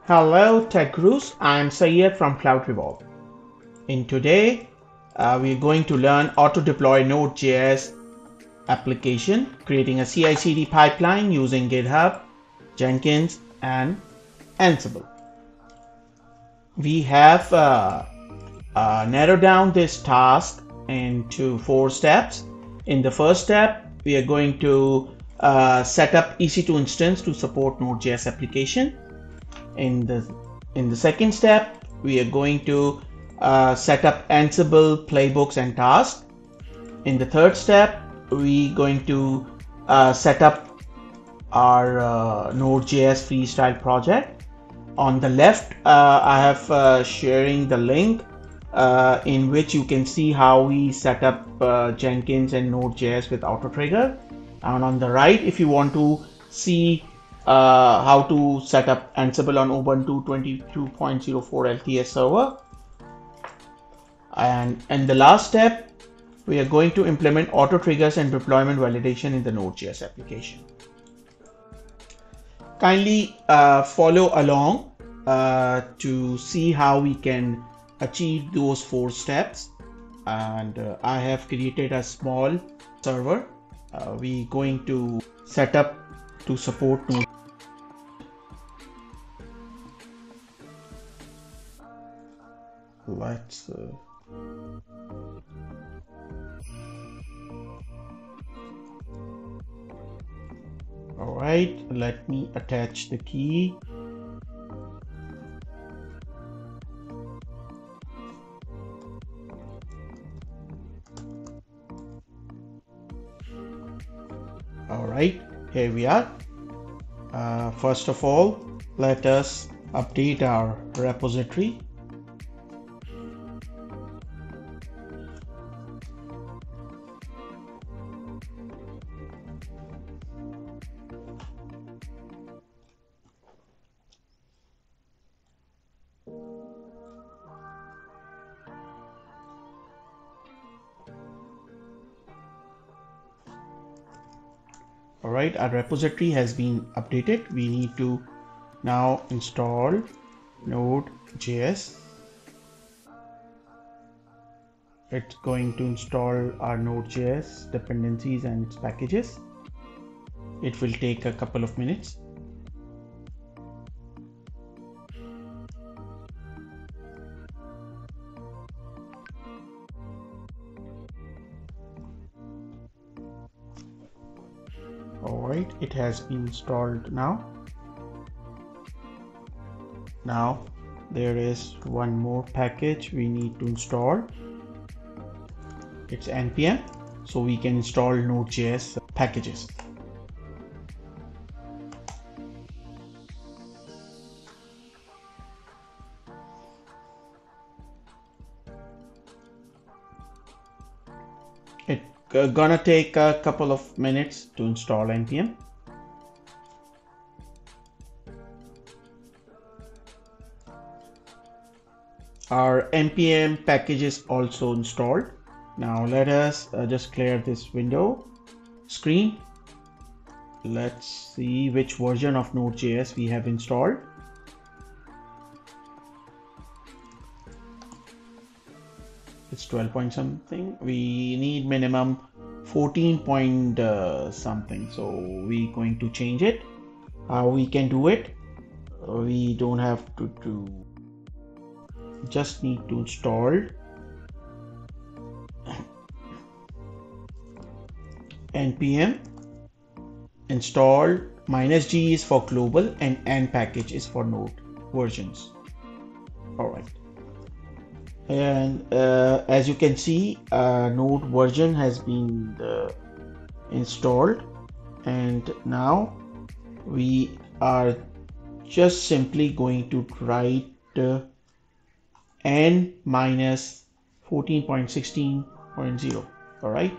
Hello Tech Gurus, I am Syed from CloudRevol. In today, we are going to learn how to deploy Node.js application, creating a CICD pipeline using GitHub, Jenkins and Ansible. We have narrowed down this task into 4 steps. In the first step, we are going to set up EC2 instance to support Node.js application. In the second step, we are going to set up Ansible playbooks and tasks. In the third step, we are going to set up our Node.js freestyle project. On the left, I have sharing the link in which you can see how we set up Jenkins and Node.js with auto trigger. And on the right, if you want to see how to set up Ansible on Ubuntu 22.04 LTS server. And in the last step, we are going to implement auto triggers and deployment validation in the Node.js application. Kindly follow along to see how we can achieve those 4 steps. And I have created a small server. We're going to set up to support Node. Let's all right, let me attach the key. All right, here we are. First of all, let us update our repository. Alright, our repository has been updated. We need to now install Node.js. It's going to install our Node.js dependencies and its packages. It will take a couple of minutes. Alright, it has been installed now. Now there is one more package we need to install. It's npm, so we can install Node.js packages. It's gonna take a couple of minutes to install npm. Our npm package is also installed. Now let us just clear this window screen. Let's see which version of Node.js we have installed. It's 12 point something. We need minimum 14 point something, so we're going to change it. How we can do it? We don't have to do, just need to install npm install -g is for global and n package is for node versions. All right. And as you can see, node version has been installed, and now we are just simply going to write n minus 14.16.0. all right.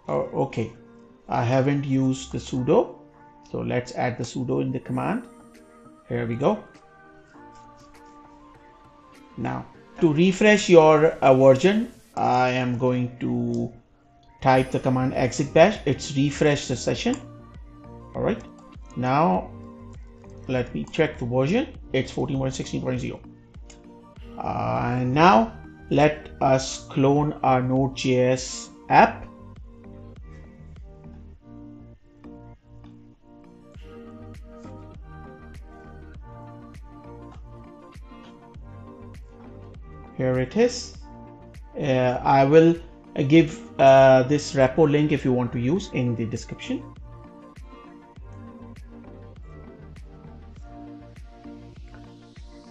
Okay, I haven't used the sudo, so let's add the sudo in the command. Here we go. Now to refresh your version, I am going to type the command exec bash. It's refresh the session. All right, now let me check the version. It's 14.16.0. And now let us clone our Node.js app. Here it is. I will give this repo link if you want to use in the description.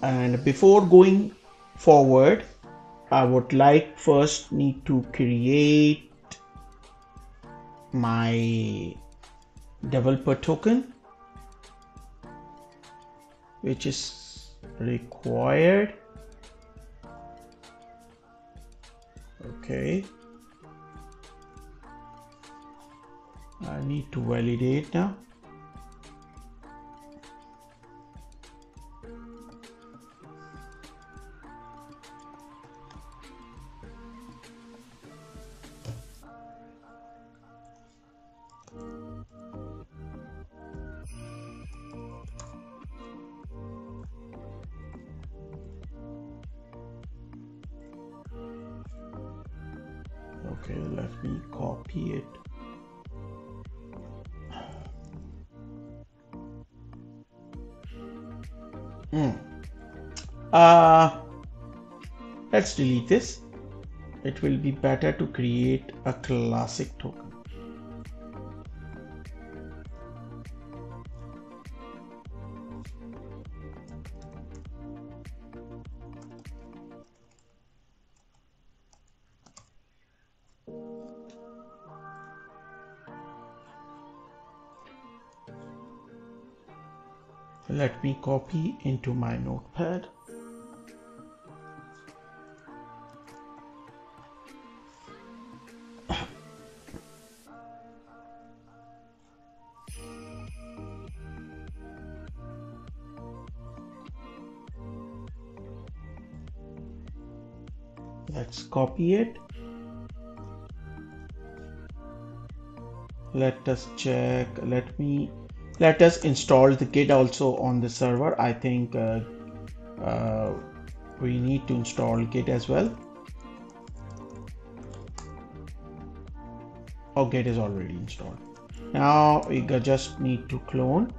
And before going forward, I would like first need to create my developer token, which is required. Okay, I need to validate now. Okay, let me copy it. Let's delete this. It will be better to create a classic token. Let me copy into my notepad. Let's copy it. Let us check. Let us install the Git also on the server. I think we need to install Git as well. Oh, Git is already installed. Now we just need to clone.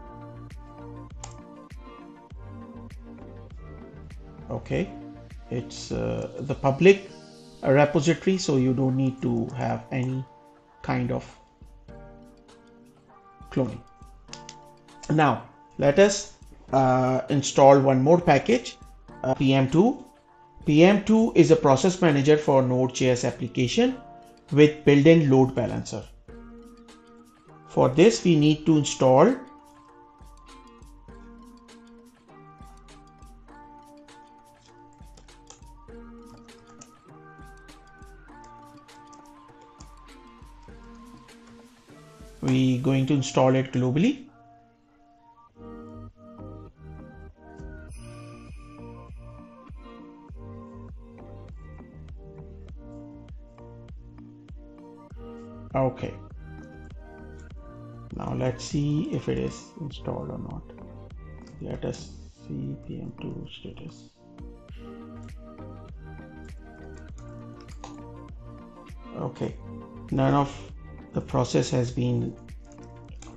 Okay, it's the public repository, so you don't need to have any kind of cloning. Now let us install one more package, PM2. PM2 is a process manager for Node.js application with built-in load balancer. For this we need to install we going to install it globally. Okay, now let's see if it is installed or not. Let us see PM2 status. Okay, none of the process has been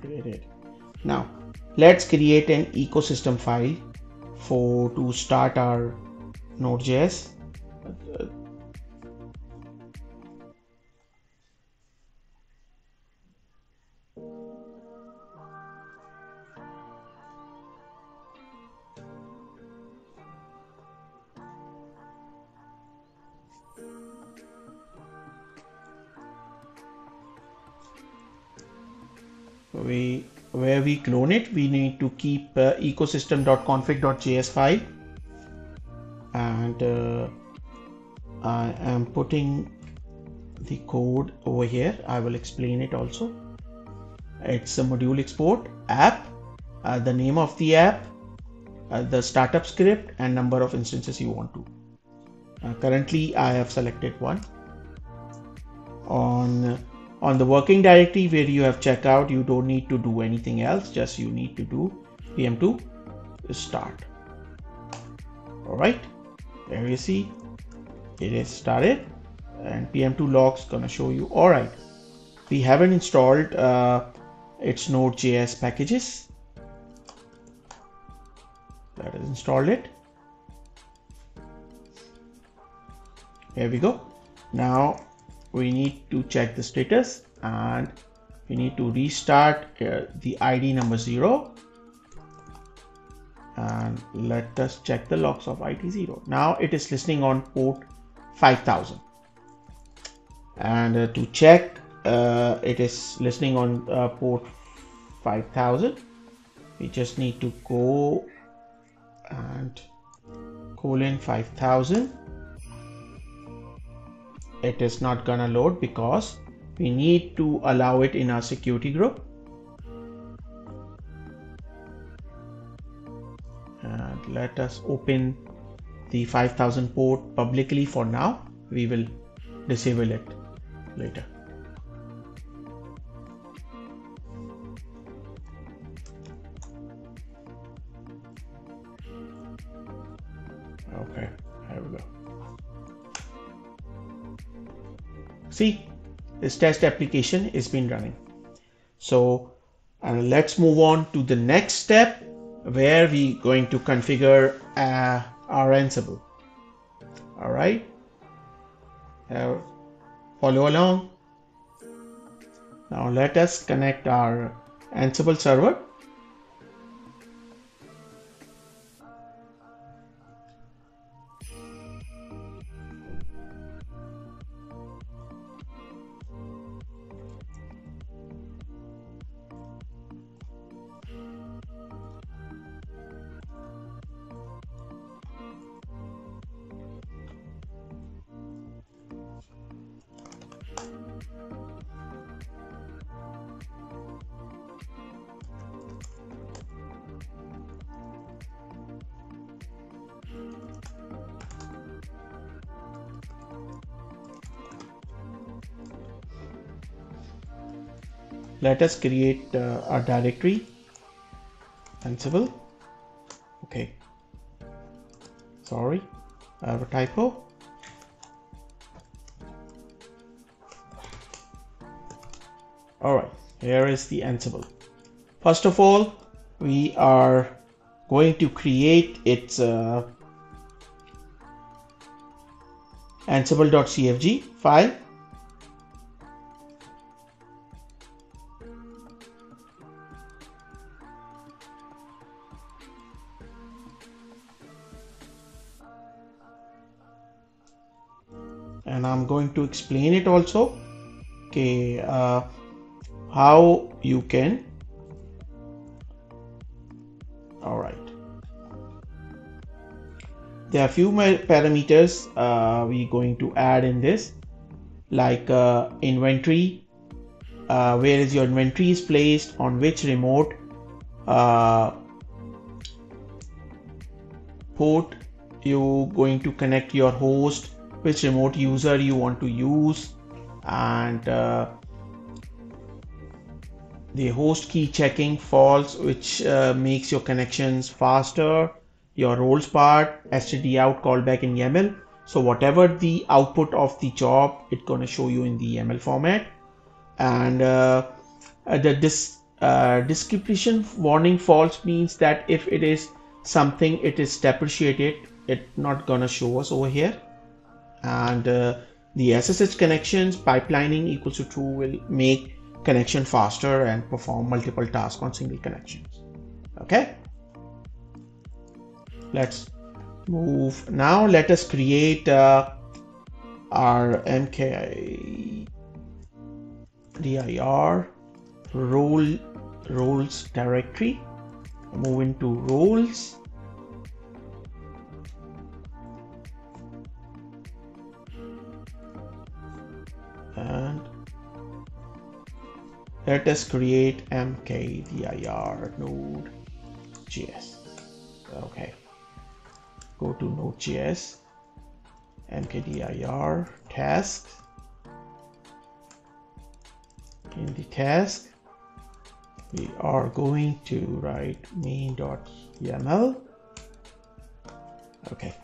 created. Now let's create an ecosystem file to start our Node.js. Where we clone it, we need to keep ecosystem.config.js file, and I am putting the code over here. I will explain it also. It's a module export app, the name of the app, the startup script, and number of instances you want to. Currently I have selected one. On the working directory where you have checkout, you don't need to do anything else, just you need to do PM2. start. All right, there you see it is started, and pm2 logs gonna show you. All right, we haven't installed its Node.js packages. Let us install it. Here we go. Now we need to check the status, and we need to restart the ID number 0, and let us check the logs of ID 0. Now it is listening on port 5000, and to check it is listening on port 5000, we just need to go and colon 5000. It is not gonna load because we need to allow it in our security group. And let us open the 5000 port publicly for now. We will disable it later. Okay, here we go. See, this test application has been running. So let's move on to the next step, where we going to configure our Ansible. All right, follow along. Now let us connect our Ansible server. Let us create our directory Ansible. Okay, sorry, I have a typo. All right, here is the Ansible. First of all, we are going to create its ansible.cfg file. And I'm going to explain it also. Okay, how you can. All right, there are a few parameters we're going to add in this, like inventory, where is your inventory is placed, on which remote port you going to connect your host, which remote user you want to use, and the host key checking false, which makes your connections faster, your roles part, std out callback in YAML. So whatever the output of the job, it's going to show you in the YAML format. And description warning false means that if it is something it is deprecated, it's not gonna show us over here. And the SSH connections pipelining equals to true will make connection faster and perform multiple tasks on single connections. Okay, let's move now. Let us create our mkdir roles directory. Move into roles. And let us create mkdir node.js. Okay, go to node.js, mkdir task. In the task, we are going to write main.js YAML. Okay.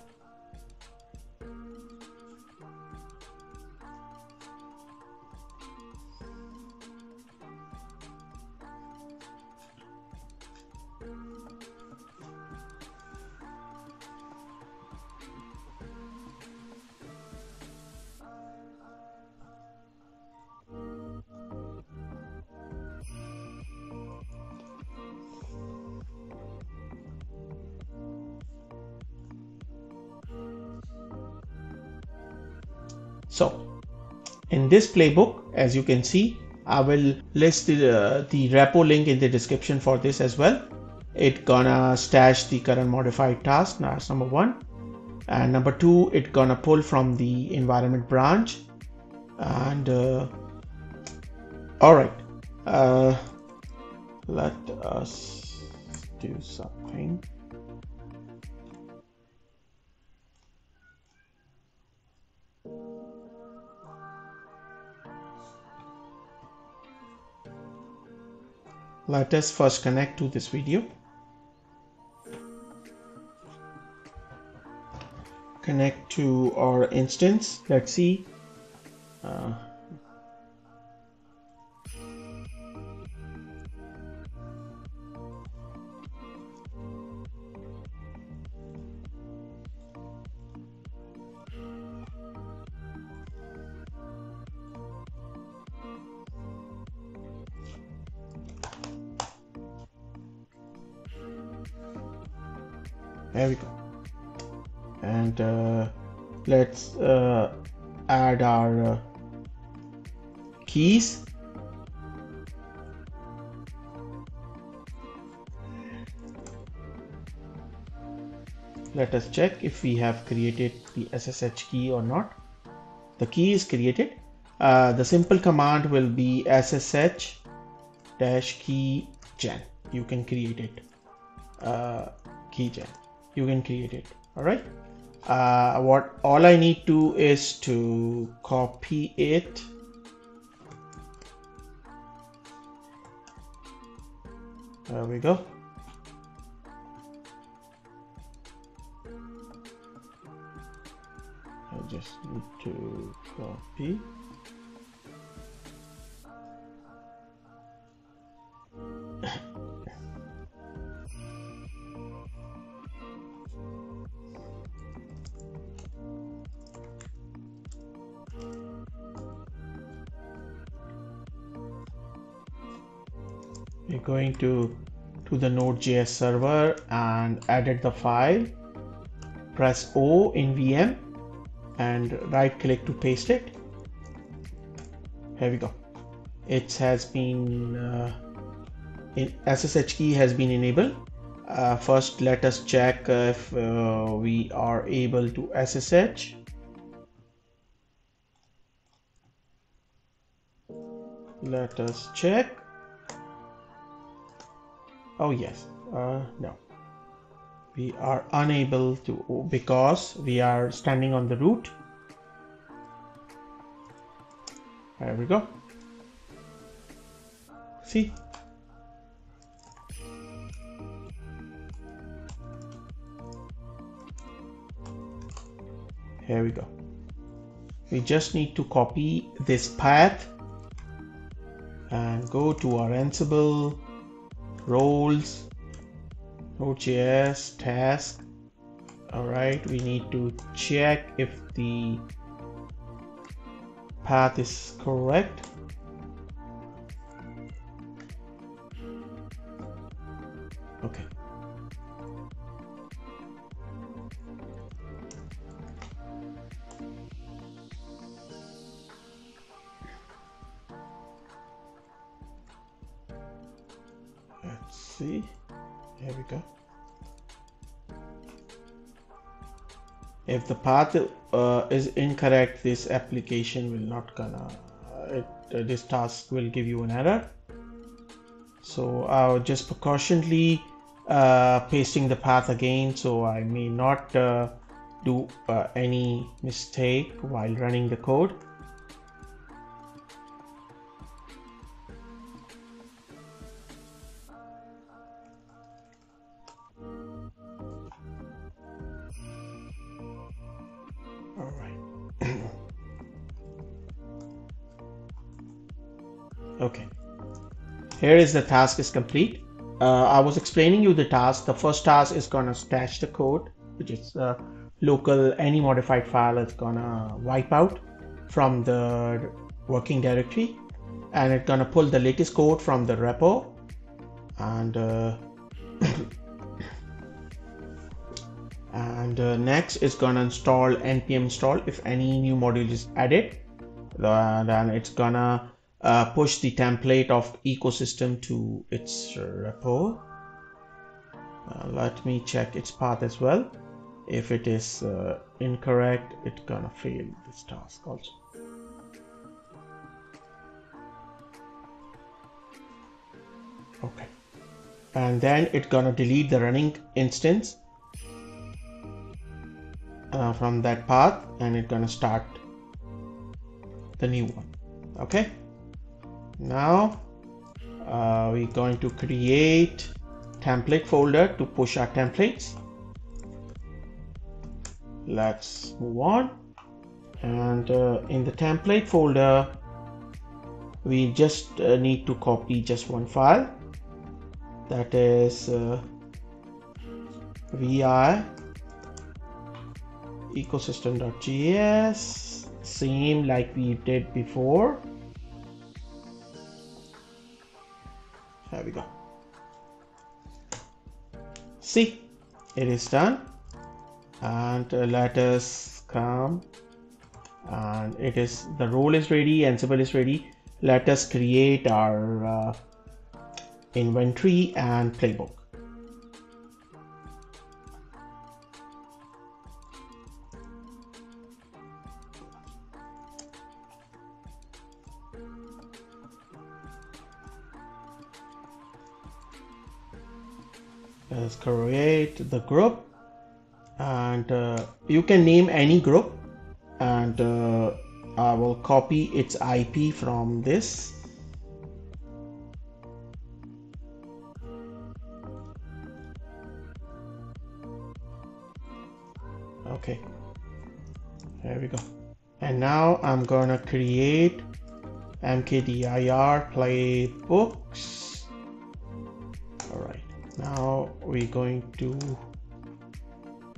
So in this playbook, as you can see, I will list the repo link in the description for this as well. It gonna stash the current modified task. Now that's number one. And number two, it gonna pull from the environment branch. And all right, let us do something. Let us first connect to this video. Connect to our instance. Let's see. There we go. And let's add our keys. Let us check if we have created the SSH key or not. The key is created. The simple command will be SSH -key gen. You can create it. Key gen. You can create it. All right. All I need to is to copy it. There we go. I just need to copy. We're going to the Node.js server and edit the file. Press O in VM and right click to paste it. Here we go. It has been SSH key has been enabled. First, let us check if we are able to SSH. Let us check. Oh yes, no. We are unable to because we are standing on the root. There we go. See? Here we go. We just need to copy this path and go to our Ansible roles, Node.js task. All right, we need to check if the path is correct. Okay. Let's see. Here we go. If the path is incorrect, this application will not gonna this task will give you an error. So I'll just precautionally pasting the path again, so I may not do any mistake while running the code. Okay, here is the task is complete. I was explaining you the task. The first task is gonna stash the code, which is local any modified file is gonna wipe out from the working directory, and it's gonna pull the latest code from the repo, and next is gonna install npm install. If any new module is added, then it's gonna push the template of ecosystem to its repo. Let me check its path as well. If it is incorrect, it's gonna fail this task also. Okay, and then it's gonna delete the running instance from that path, and it's gonna start the new one. Okay, now we're going to create template folder to push our templates. Let's move on, and in the template folder we just need to copy just one file, that is vi ecosystem.js, same like we did before. There we go. See, it is done. And let us come, and it is, the role is ready, Ansible is ready. Let us create our inventory and playbook. Let's create the group, and you can name any group, and I will copy its IP from this. Okay, there we go. And now I'm gonna create mkdir playbooks. All right, now we're going to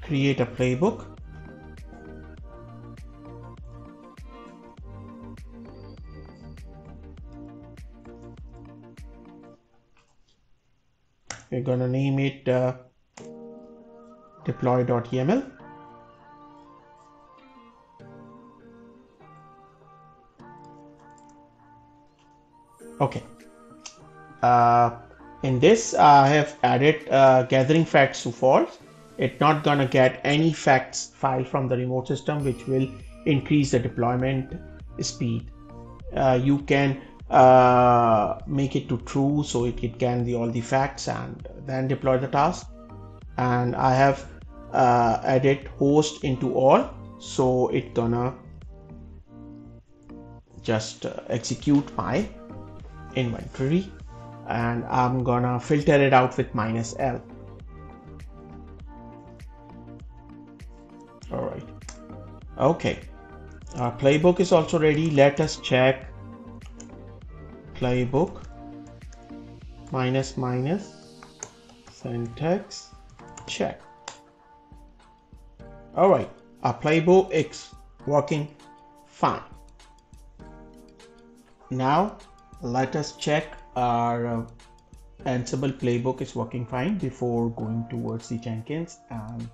create a playbook. We're gonna name it deploy.yaml. Okay. In this, I have added gathering facts to false. It's not gonna get any facts file from the remote system, which will increase the deployment speed. You can make it to true, so it can all the facts and then deploy the task. And I have added host into all, so it's gonna just execute my inventory, and I'm gonna filter it out with -l. All right. Okay. Our playbook is also ready. Let us check playbook -- syntax check. All right. Our playbook is working fine. Now let us check our Ansible playbook is working fine before going towards the Jenkins and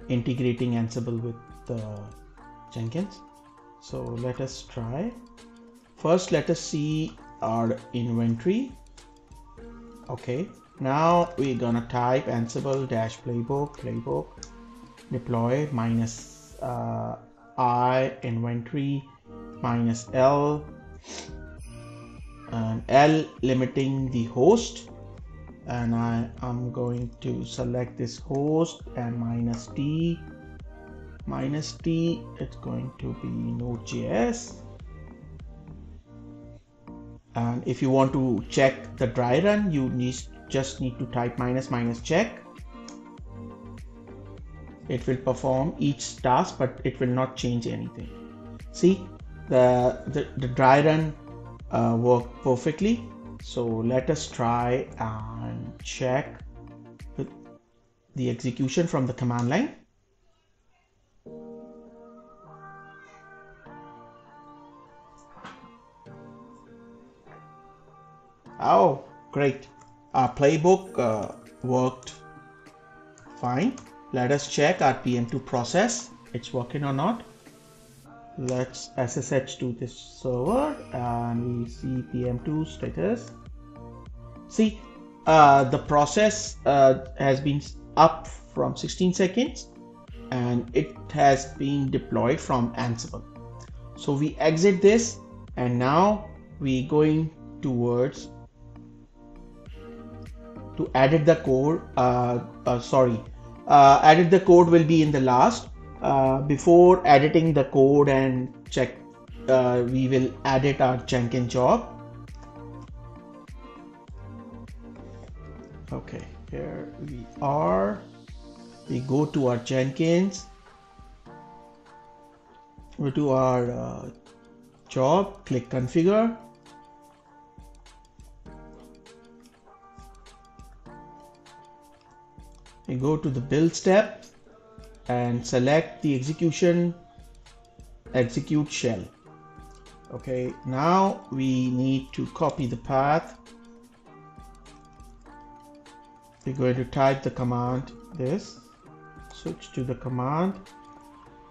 integrating Ansible with Jenkins. So let us try. First, let us see our inventory. Okay, now we're gonna type Ansible -playbook deploy -i inventory -l, and L limiting the host, and I'm going to select this host, and -t it's going to be Node.js. And if you want to check the dry run, you just need to type --check. It will perform each task, but it will not change anything. See, the dry run work perfectly. So let us try and check the execution from the command line. Oh, great. Our playbook worked fine. Let us check our PM2 process. It's working or not. Let's SSH to this server and we see PM2 status. See, the process has been up from 16 seconds and it has been deployed from Ansible. So we exit this and now we going towards to edit the code. Edit the code will be in the last. Before editing the code and check, we will edit our Jenkins job. Okay, here we are. We go to our Jenkins. Go to our job, click configure. We go to the build step and select the execute shell. Okay, now we need to copy the path. We're going to type the command this, switch to the command,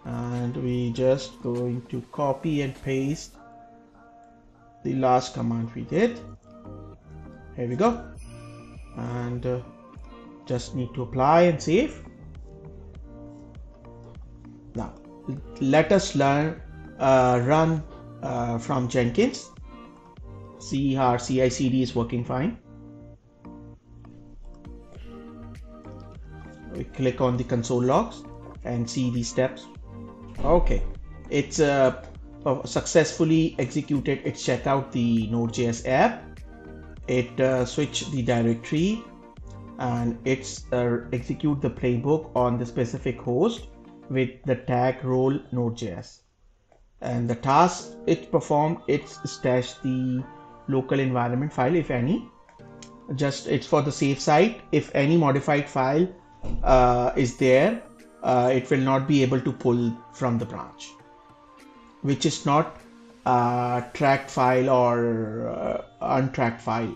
and we just going to copy and paste the last command we did. Here we go, and just need to apply and save. Now let us run from Jenkins. See our CICD is working fine. We click on the console logs and see these steps. Okay, it's successfully executed. It checked out the Node.js app. It switched the directory and it's execute the playbook on the specific host with the tag role Node.js. And the task it performed, it's stashed the local environment file, if any. Just it's for the safe side. If any modified file is there, it will not be able to pull from the branch, which is not tracked file or untracked file.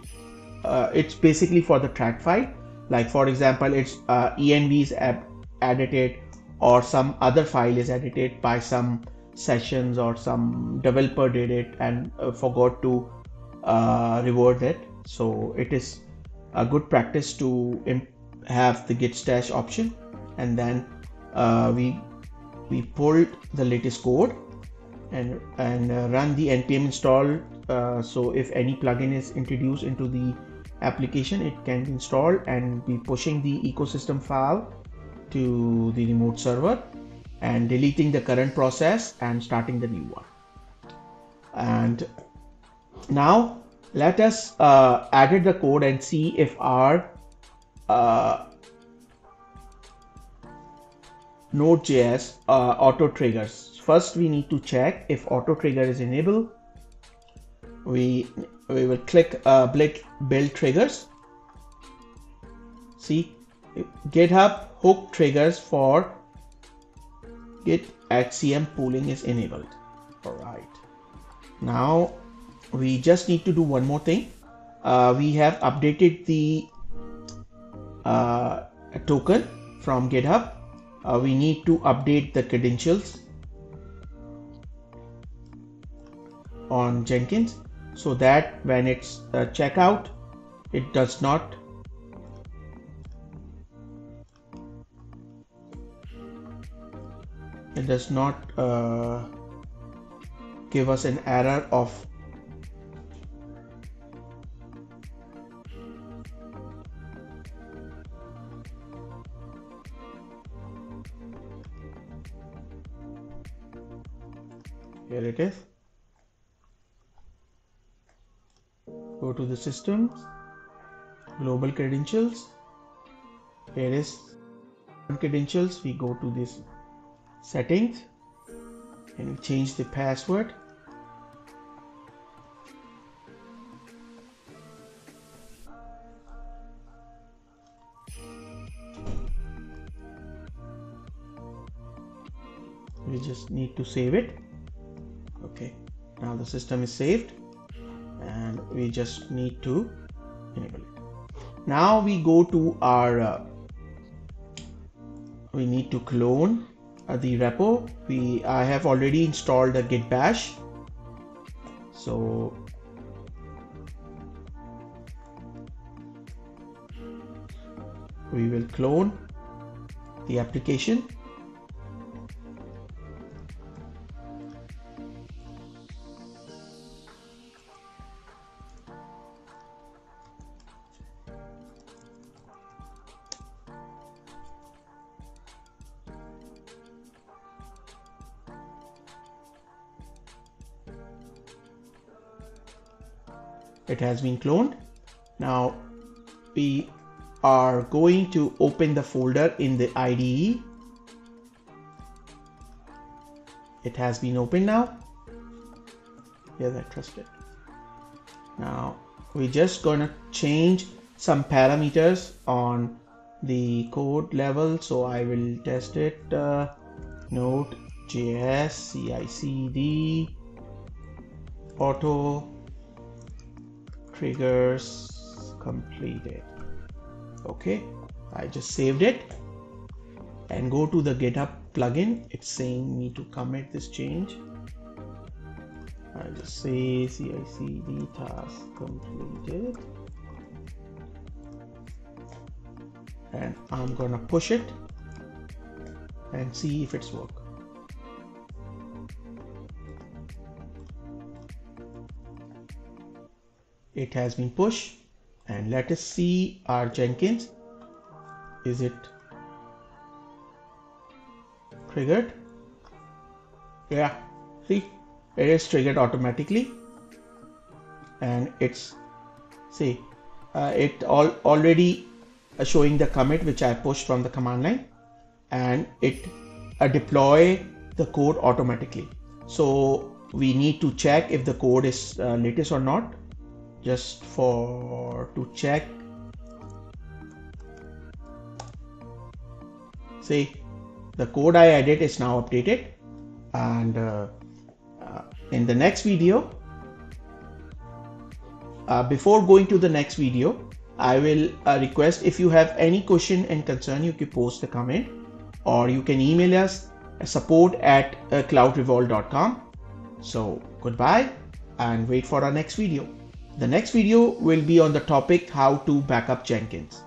It's basically for the tracked file. Like for example, it's env is edited or some other file is edited by some sessions or some developer did it and forgot to revert it. So it is a good practice to have the git stash option, and then we pulled the latest code and run the npm install. So if any plugin is introduced into the application, it can be installed and be pushing the ecosystem file to the remote server and deleting the current process and starting the new one. And now let us edit the code and see if our Node.js auto triggers. First we need to check if auto trigger is enabled. We will click build triggers. See, GitHub hook triggers for Git HCM pooling is enabled. All right, now we just need to do one more thing. We have updated the token from GitHub. We need to update the credentials on Jenkins so that when it's checkout, it does not give us an error of here it is. Go to the systems, global credentials. Here is credentials. We go to this settings and we change the password. we just need to save it. Okay, now the system is saved and we just need to enable it. Now we go to our we need to clone the repo. I have already installed a git bash, so we will clone the application. It has been cloned. Now we are going to open the folder in the IDE. It has been opened now. Yes, I trust it. Now we're just gonna change some parameters on the code level. So I will test it. Node.js CICD auto triggers completed. Okay, I just saved it and go to the GitHub plugin. It's saying me to commit this change. I just say CICD task completed and I'm gonna push it and see if it's work. It has been pushed and let us see our Jenkins. Is it triggered? Yeah, see, it is triggered automatically and it's already showing the commit which I pushed from the command line, and it deploy the code automatically. So we need to check if the code is latest or not. Just to check, see, the code I added is now updated, and in the next video, before going to the next video, I will request, if you have any question and concern, you can post a comment or you can email us support@cloudrevol.com. So goodbye and wait for our next video. The next video will be on the topic how to backup Jenkins.